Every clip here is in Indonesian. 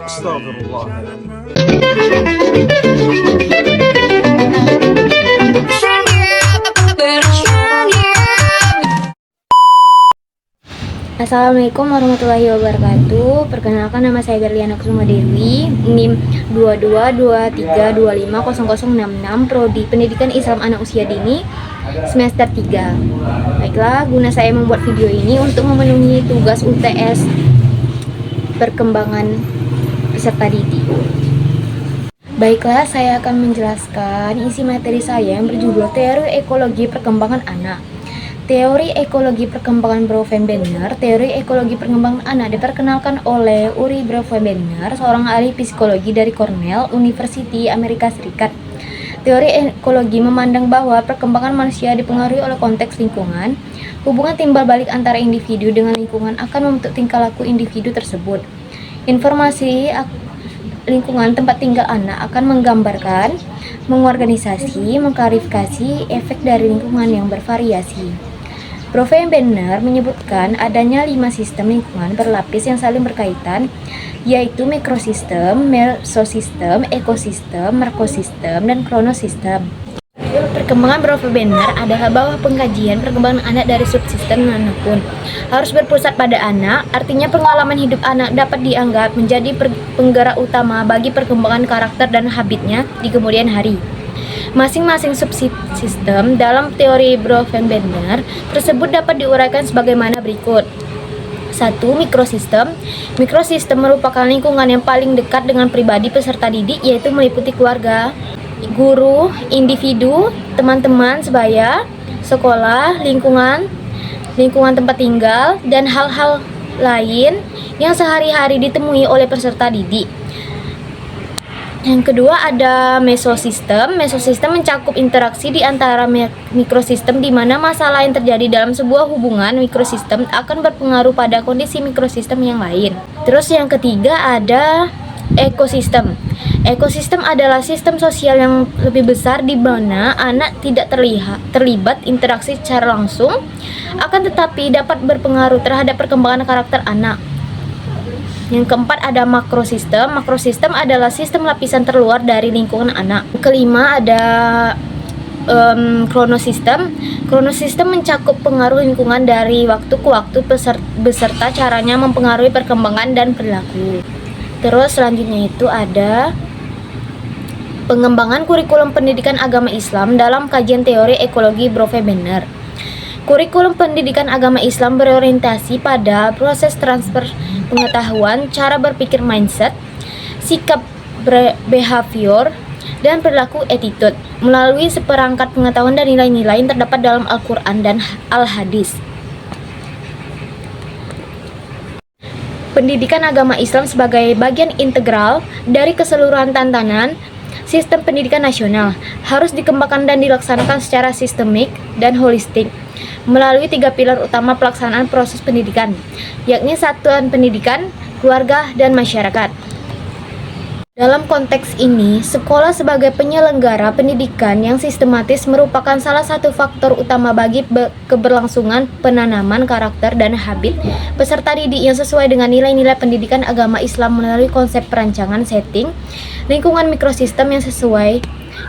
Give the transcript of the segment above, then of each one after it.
Astagfirullah. Assalamualaikum warahmatullahi wabarakatuh. Perkenalkan, nama saya Berliana Kusuma Dewi, NIM 2223250066, Prodi Pendidikan Islam Anak Usia Dini, semester 3. Baiklah, guna saya membuat video ini untuk memenuhi tugas UTS perkembangan peserta didik. Baiklah, saya akan menjelaskan isi materi saya yang berjudul Teori Ekologi Perkembangan Anak. Teori ekologi perkembangan Brouwer-Berner. Teori ekologi perkembangan anak diperkenalkan oleh Uri Brouwer-Berner, seorang ahli psikologi dari Cornell University, Amerika Serikat. Teori ekologi memandang bahwa perkembangan manusia dipengaruhi oleh konteks lingkungan. Hubungan timbal balik antara individu dengan lingkungan akan membentuk tingkah laku individu tersebut. Informasi lingkungan tempat tinggal anak akan menggambarkan, mengorganisasi, mengklarifikasi efek dari lingkungan yang bervariasi. Brouwer-Berner menyebutkan adanya 5 sistem lingkungan berlapis yang saling berkaitan, yaitu mikrosistem, mesosistem, ekosistem, makrosistem, dan kronosistem. Perkembangan Brouwer-Berner adalah bahwa pengkajian perkembangan anak dari subsistem manapun harus berpusat pada anak, artinya pengalaman hidup anak dapat dianggap menjadi penggerak utama bagi perkembangan karakter dan habitnya di kemudian hari. Masing-masing subsistem dalam teori Brouwer-Berner tersebut dapat diuraikan sebagaimana berikut. 1. Mikrosistem. Mikrosistem merupakan lingkungan yang paling dekat dengan pribadi peserta didik, yaitu meliputi keluarga, guru, individu, teman-teman sebaya, sekolah, lingkungan tempat tinggal, dan hal-hal lain yang sehari-hari ditemui oleh peserta didik. Yang kedua ada mesosistem. Mesosistem mencakup interaksi di antara mikrosistem, di mana masalah yang terjadi dalam sebuah hubungan mikrosistem akan berpengaruh pada kondisi mikrosistem yang lain. Terus yang ketiga ada ekosistem. Ekosistem adalah sistem sosial yang lebih besar di mana anak tidak terlibat interaksi secara langsung, akan tetapi dapat berpengaruh terhadap perkembangan karakter anak. Yang keempat ada makrosistem. Makrosistem adalah sistem lapisan terluar dari lingkungan anak. Kelima ada kronosistem. Kronosistem mencakup pengaruh lingkungan dari waktu ke waktu beserta caranya mempengaruhi perkembangan dan perilaku. Terus selanjutnya itu ada pengembangan kurikulum pendidikan agama Islam dalam kajian teori ekologi Brouwer-Berner. Kurikulum pendidikan agama Islam berorientasi pada proses transfer pengetahuan, cara berpikir mindset, sikap behavior, dan perilaku attitude melalui seperangkat pengetahuan dan nilai-nilai yang terdapat dalam Al-Quran dan Al-Hadis. Pendidikan agama Islam sebagai bagian integral dari keseluruhan tatanan sistem pendidikan nasional harus dikembangkan dan dilaksanakan secara sistemik dan holistik melalui 3 pilar utama pelaksanaan proses pendidikan, yakni satuan pendidikan, keluarga, dan masyarakat. Dalam konteks ini, sekolah sebagai penyelenggara pendidikan yang sistematis merupakan salah satu faktor utama bagi keberlangsungan penanaman karakter dan habit peserta didik yang sesuai dengan nilai-nilai pendidikan agama Islam melalui konsep perancangan setting lingkungan mikrosistem yang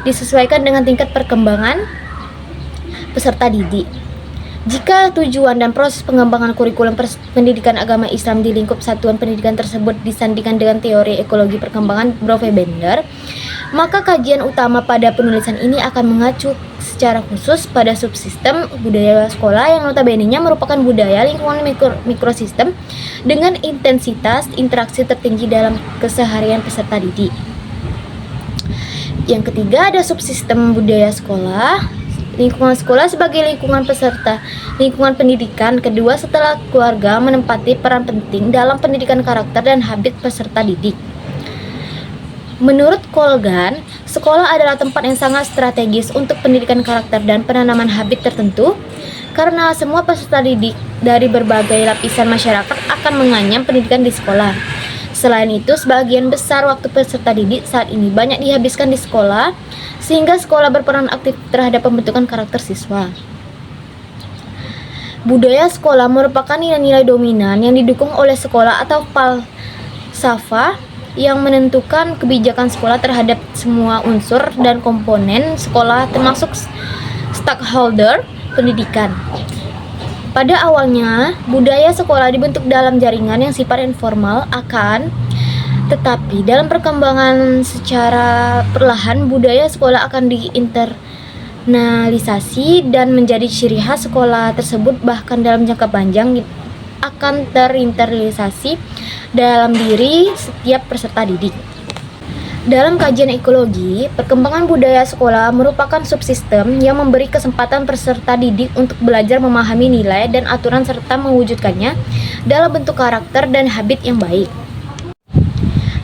disesuaikan dengan tingkat perkembangan peserta didik. Jika tujuan dan proses pengembangan kurikulum pendidikan agama Islam di lingkup satuan pendidikan tersebut disandingkan dengan teori ekologi perkembangan Brouwer-Berner, maka kajian utama pada penulisan ini akan mengacu secara khusus pada subsistem budaya sekolah yang notabene-nya merupakan budaya lingkungan mikrosistem dengan intensitas interaksi tertinggi dalam keseharian peserta didik. Yang ketiga ada subsistem budaya sekolah. Lingkungan sekolah sebagai lingkungan peserta lingkungan pendidikan kedua setelah keluarga menempati peran penting dalam pendidikan karakter dan habit peserta didik. Menurut Colgan, sekolah adalah tempat yang sangat strategis untuk pendidikan karakter dan penanaman habit tertentu karena semua peserta didik dari berbagai lapisan masyarakat akan menganyam pendidikan di sekolah. Selain itu, sebagian besar waktu peserta didik saat ini banyak dihabiskan di sekolah, sehingga sekolah berperan aktif terhadap pembentukan karakter siswa. Budaya sekolah merupakan nilai-nilai dominan yang didukung oleh sekolah atau falsafah yang menentukan kebijakan sekolah terhadap semua unsur dan komponen sekolah termasuk stakeholder pendidikan. Pada awalnya, budaya sekolah dibentuk dalam jaringan yang sifat informal tetapi dalam perkembangan secara perlahan budaya sekolah akan diinternalisasi dan menjadi ciri khas sekolah tersebut, bahkan dalam jangka panjang akan terinternalisasi dalam diri setiap peserta didik. Dalam kajian ekologi, perkembangan budaya sekolah merupakan subsistem yang memberi kesempatan peserta didik untuk belajar memahami nilai dan aturan serta mewujudkannya dalam bentuk karakter dan habit yang baik.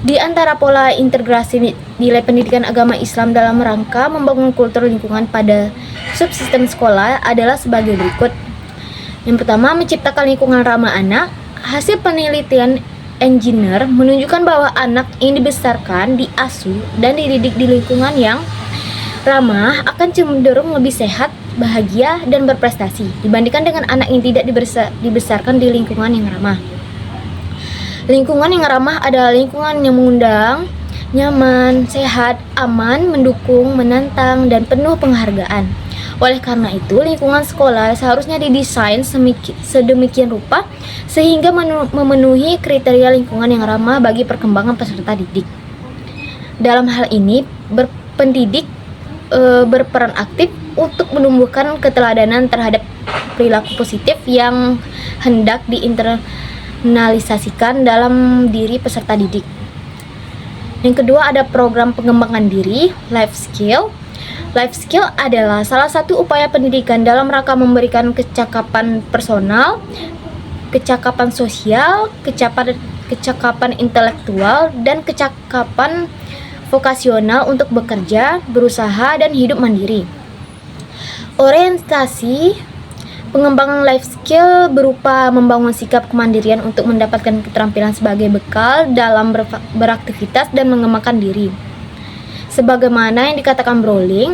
Di antara pola integrasi nilai pendidikan agama Islam dalam rangka membangun kultur lingkungan pada subsistem sekolah adalah sebagai berikut. Yang pertama, menciptakan lingkungan ramah anak. Hasil penelitian engineer menunjukkan bahwa anak yang dibesarkan, diasuh, dan dididik di lingkungan yang ramah akan cenderung lebih sehat, bahagia, dan berprestasi dibandingkan dengan anak yang tidak dibesarkan di lingkungan yang ramah. Lingkungan yang ramah adalah lingkungan yang mengundang, nyaman, sehat, aman, mendukung, menantang, dan penuh penghargaan. Oleh karena itu, lingkungan sekolah seharusnya didesain sedemikian rupa sehingga memenuhi kriteria lingkungan yang ramah bagi perkembangan peserta didik. Dalam hal ini, pendidik berperan aktif untuk menumbuhkan keteladanan terhadap perilaku positif yang hendak diinternalisasikan dalam diri peserta didik. Yang kedua, ada program pengembangan diri, life skill. Life skill adalah salah satu upaya pendidikan dalam rangka memberikan kecakapan personal, kecakapan sosial, kecakapan intelektual, dan kecakapan vokasional untuk bekerja, berusaha, dan hidup mandiri. Orientasi pengembangan life skill berupa membangun sikap kemandirian untuk mendapatkan keterampilan sebagai bekal dalam beraktivitas dan mengembangkan diri. Sebagaimana yang dikatakan Browning,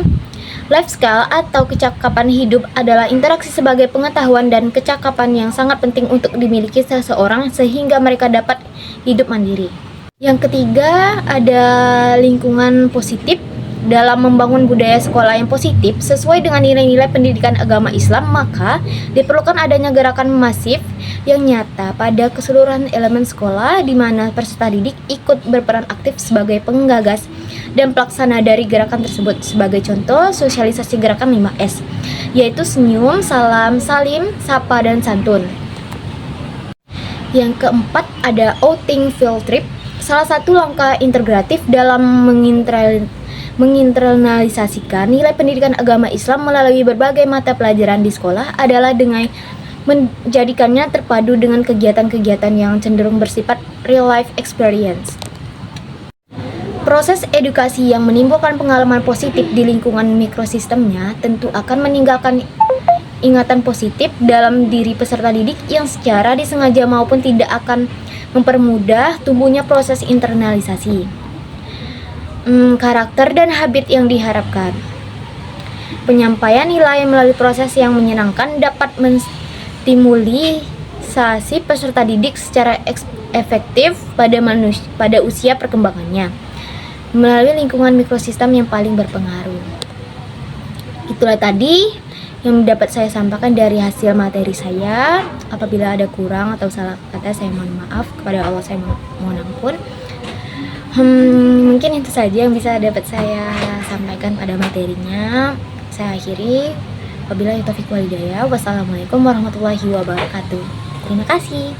life skill atau kecakapan hidup adalah interaksi sebagai pengetahuan dan kecakapan yang sangat penting untuk dimiliki seseorang sehingga mereka dapat hidup mandiri. Yang ketiga, ada lingkungan positif. Dalam membangun budaya sekolah yang positif sesuai dengan nilai-nilai pendidikan agama Islam, maka diperlukan adanya gerakan masif yang nyata pada keseluruhan elemen sekolah di mana peserta didik ikut berperan aktif sebagai penggagas dan pelaksana dari gerakan tersebut. Sebagai contoh, sosialisasi gerakan 5S, yaitu senyum, salam, salim, sapa, dan santun. Yang keempat, ada outing field trip. Salah satu langkah integratif dalam menginternalisasikan nilai pendidikan agama Islam melalui berbagai mata pelajaran di sekolah adalah dengan menjadikannya terpadu dengan kegiatan-kegiatan yang cenderung bersifat real life experience. Proses edukasi yang menimbulkan pengalaman positif di lingkungan mikrosistemnya tentu akan meninggalkan ingatan positif dalam diri peserta didik yang secara disengaja maupun tidak akan mempermudah tumbuhnya proses internalisasi. Karakter dan habit yang diharapkan. Penyampaian nilai melalui proses yang menyenangkan dapat menstimulisasi peserta didik secara efektif pada usia perkembangannya melalui lingkungan mikrosistem yang paling berpengaruh. Itulah tadi yang dapat saya sampaikan dari hasil materi saya. Apabila ada kurang atau salah kata, saya mohon maaf. Kepada Allah saya mohon ampun. Mungkin itu saja yang bisa dapat saya sampaikan pada materinya. Saya akhiri. Wabillahi taufiq wal hidayah. Wassalamualaikum warahmatullahi wabarakatuh. Terima kasih.